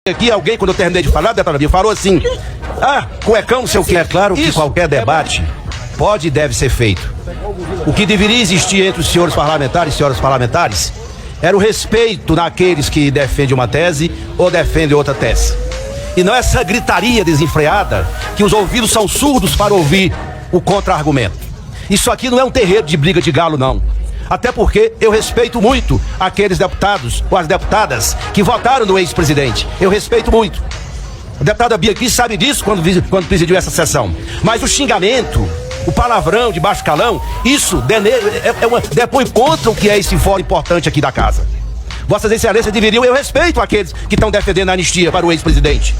Aqui alguém, quando eu terminei de falar, deputado Davi, falou assim: cuecão, não sei o que. É claro que qualquer debate pode e deve ser feito. O que deveria existir entre os senhores parlamentares e senhoras parlamentares era o respeito naqueles que defendem uma tese ou defendem outra tese. E não essa gritaria desenfreada que os ouvidos são surdos para ouvir o contra-argumento. Isso aqui não é um terreiro de briga de galo, não. Até porque eu respeito muito aqueles deputados ou as deputadas que votaram no ex-presidente. Eu respeito muito. A deputada Bia aqui sabe disso quando presidiu essa sessão. Mas o xingamento, o palavrão de baixo calão, isso depõe contra o que é esse fórum importante aqui da casa. Vossas Excelências deveriam, eu respeito aqueles que estão defendendo a anistia para o ex-presidente.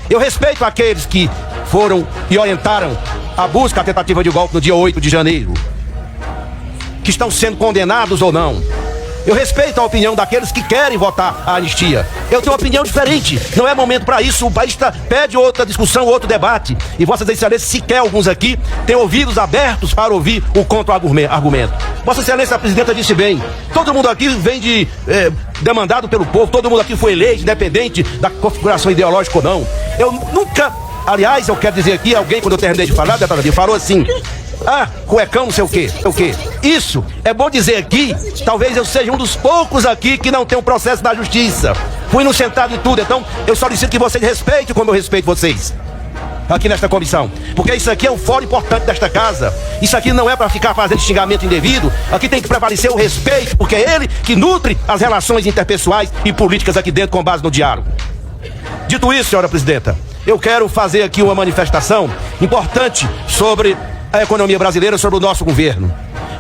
Eu respeito aqueles que foram e orientaram a busca, a tentativa de golpe no dia 8 de janeiro. Que estão sendo condenados ou não. Eu respeito a opinião daqueles que querem votar a anistia. Eu tenho uma opinião diferente. Não é momento para isso. O país pede outra discussão, outro debate. E Vossas Excelências, sequer alguns aqui, têm ouvidos abertos para ouvir o contra-argumento. Vossa Excelência, a presidenta disse bem: todo mundo aqui vem demandado pelo povo, todo mundo aqui foi eleito, independente da configuração ideológica ou não. Eu nunca, aliás, eu quero dizer aqui, alguém, quando eu terminei de falar, falou assim: cuecão, não sei o quê. Isso, é bom dizer aqui, talvez eu seja um dos poucos aqui que não tem um processo da justiça. Fui inocentado em tudo, então eu solicito que vocês respeitem como eu respeito vocês aqui nesta comissão. Porque isso aqui é um fórum importante desta casa. Isso aqui não é para ficar fazendo xingamento indevido. Aqui tem que prevalecer o respeito, porque é ele que nutre as relações interpessoais e políticas aqui dentro com base no diálogo. Dito isso, senhora presidenta, eu quero fazer aqui uma manifestação importante sobre a economia brasileira, sobre o nosso governo.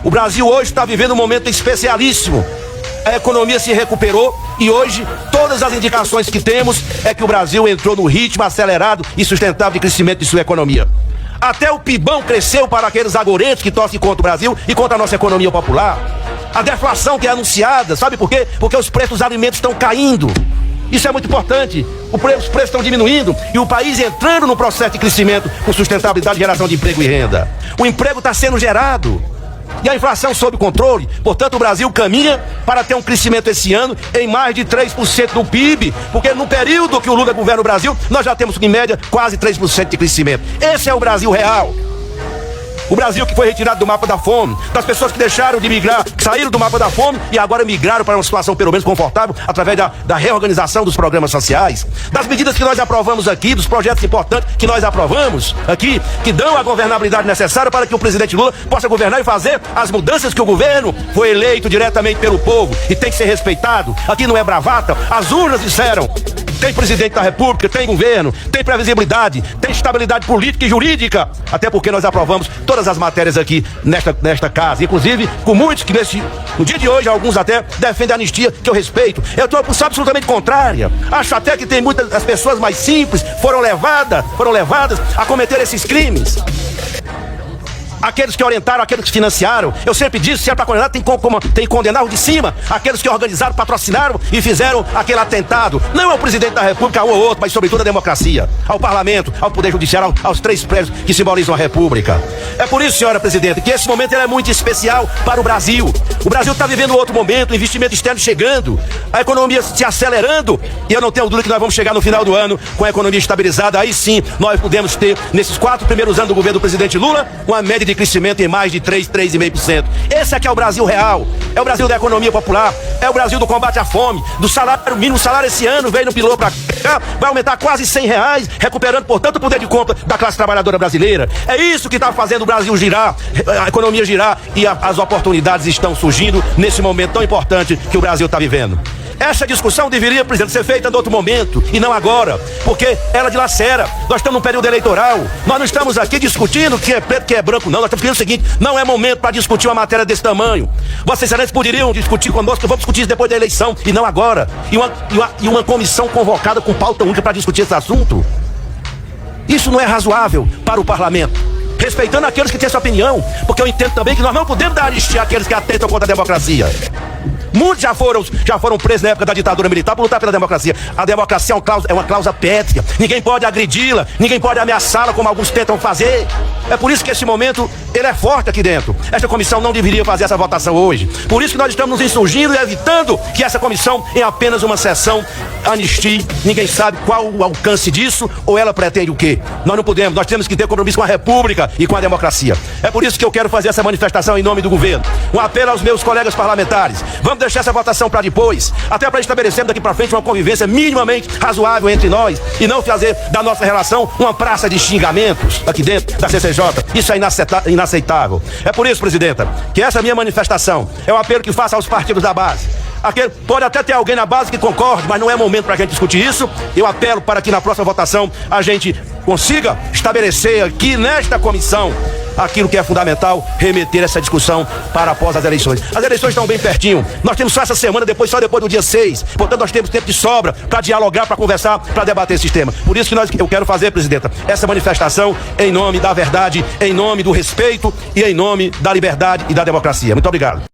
O Brasil hoje está vivendo um momento especialíssimo. A economia se recuperou e hoje todas as indicações que temos é que o Brasil entrou no ritmo acelerado e sustentável de crescimento de sua economia. Até o PIBão cresceu para aqueles agorentos que torcem contra o Brasil e contra a nossa economia popular. A deflação que é anunciada, sabe por quê? Porque os preços dos alimentos estão caindo. Isso é muito importante. Os preços estão diminuindo e o país entrando no processo de crescimento com sustentabilidade, geração de emprego e renda. O emprego está sendo gerado e a inflação sob controle. Portanto, o Brasil caminha para ter um crescimento esse ano em mais de 3% do PIB, porque no período que o Lula governa o Brasil, nós já temos, em média, quase 3% de crescimento. Esse é o Brasil real. O Brasil que foi retirado do mapa da fome, das pessoas que deixaram de migrar, que saíram do mapa da fome e agora migraram para uma situação pelo menos confortável através da reorganização dos programas sociais, das medidas que nós aprovamos aqui, dos projetos importantes que nós aprovamos aqui, que dão a governabilidade necessária para que o presidente Lula possa governar e fazer as mudanças que o governo foi eleito diretamente pelo povo e tem que ser respeitado. Aqui não é bravata, as urnas disseram: tem presidente da República, tem governo, tem previsibilidade, tem estabilidade política e jurídica. Até porque nós aprovamos todas as matérias aqui nesta casa. Inclusive, com muitos que no dia de hoje, alguns até defendem a anistia, que eu respeito. Eu estou absolutamente contrária. Acho até que tem muitas as pessoas mais simples foram levadas a cometer esses crimes. Aqueles que orientaram, aqueles que financiaram. Eu sempre disse, se é para condenar, tem que condenar os de cima. Aqueles que organizaram, patrocinaram e fizeram aquele atentado. Não ao presidente da República, um ou outro, mas sobretudo à democracia, ao parlamento, ao poder judiciário, aos três prédios que simbolizam a República. É por isso, senhora presidente, que esse momento é muito especial para o Brasil. O Brasil está vivendo outro momento, o investimento externo chegando, a economia se acelerando, e eu não tenho dúvida que nós vamos chegar no final do ano com a economia estabilizada. Aí sim, nós podemos ter, nesses 4 primeiros anos do governo do presidente Lula, uma média de crescimento em mais de 3,5%. Esse aqui é o Brasil real. É o Brasil da economia popular. É o Brasil do combate à fome, do salário mínimo. O salário esse ano veio no piloto para cá, vai aumentar quase R$100, recuperando, portanto, o poder de compra da classe trabalhadora brasileira. É isso que está fazendo o Brasil girar, a economia girar, e as oportunidades estão surgindo nesse momento tão importante que o Brasil está vivendo. Essa discussão deveria, presidente, ser feita em outro momento e não agora, porque ela dilacera. Nós estamos num período eleitoral, nós não estamos aqui discutindo que é preto, que é branco, não. Nós estamos dizendo o seguinte: não é momento para discutir uma matéria desse tamanho. Vossas Excelências poderiam discutir conosco, vamos discutir isso depois da eleição e não agora. E uma comissão convocada com pauta única para discutir esse assunto. Isso não é razoável para o parlamento, respeitando aqueles que têm essa opinião, porque eu entendo também que nós não podemos dar anistia àqueles que atentam contra a democracia. Muitos já foram presos na época da ditadura militar por lutar pela democracia. A democracia é uma cláusula pétrea. Ninguém pode agredi-la, ninguém pode ameaçá-la como alguns tentam fazer. É por isso que esse momento ele é forte aqui dentro. Esta comissão não deveria fazer essa votação hoje. Por isso que nós estamos nos insurgindo e evitando que essa comissão, em apenas uma sessão, anistie. Ninguém sabe qual o alcance disso ou ela pretende o quê. Nós não podemos, nós temos que ter compromisso com a República e com a democracia. É por isso que eu quero fazer essa manifestação em nome do governo. Um apelo aos meus colegas parlamentares. Vamos deixar essa votação para depois, até para estabelecermos daqui para frente uma convivência minimamente razoável entre nós e não fazer da nossa relação uma praça de xingamentos aqui dentro da CCJ. Isso é inaceitável. É por isso, presidenta, que essa minha manifestação é um apelo que faço aos partidos da base. Pode até ter alguém na base que concorde, mas não é momento para a gente discutir isso. Eu apelo para que na próxima votação a gente consiga estabelecer aqui nesta comissão aquilo que é fundamental, remeter essa discussão para após as eleições. As eleições estão bem pertinho. Nós temos só essa semana, só depois do dia 6. Portanto, nós temos tempo de sobra para dialogar, para conversar, para debater esse tema. Por isso que eu quero fazer, presidenta, essa manifestação em nome da verdade, em nome do respeito e em nome da liberdade e da democracia. Muito obrigado.